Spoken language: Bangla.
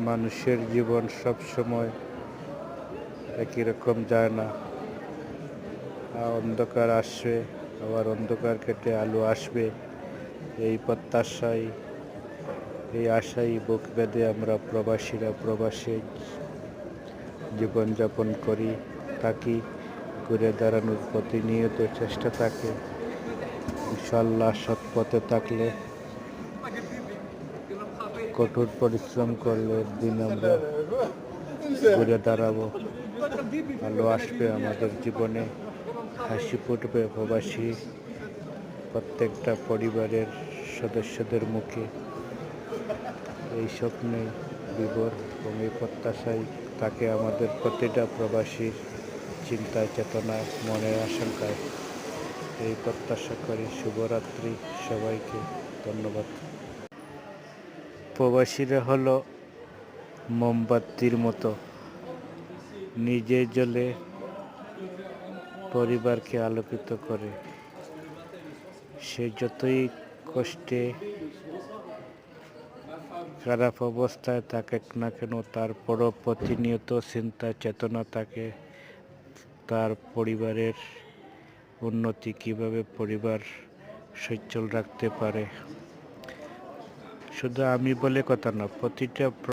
মানুষের জীবন সব সময় একই রকম যায় না। অন্ধকার আসবে, আবার অন্ধকার কেটে আলো আসবে, এই প্রত্যাশায়, এই আশায় বুক বেঁধে আমরা প্রবাসীরা প্রবাসে জীবনযাপন করি, থাকি। ঘুরে দাঁড়ানোর প্রতিনিয়ত চেষ্টা থাকে। ইনশাল্লাহ সৎ পথে থাকলে, কঠোর পরিশ্রম করলে একদিন আমরা ঘুরে দাঁড়াবো, আলো আসবে আমাদের জীবনে, হাসি ফুটবে প্রবাসী প্রত্যেকটা পরিবারের সদস্যদের মুখে। এই স্বপ্নে বিভোর এবং এই প্রত্যাশায় থাকে আমাদের প্রতিটা প্রবাসীর চিন্তায়, চেতনায়, মনের আশঙ্কায়। এই প্রত্যাশা করি শুভরাত্রি সবাইকে। ধন্যবাদ। প্রবাসীরা হলো মোমবাতির মতো, নিজে জ্বলে পরিবারকে আলোকিত করে। সে যতই কষ্টে, খারাপ অবস্থায় থাকুক না কেন, তারপরও প্রতিনিয়ত চিন্তা চেতনা থাকে তার পরিবারের উন্নতি, কিভাবে পরিবার সচ্ছল রাখতে পারে। শুধু আমি বলে কথা না, প্রতিটা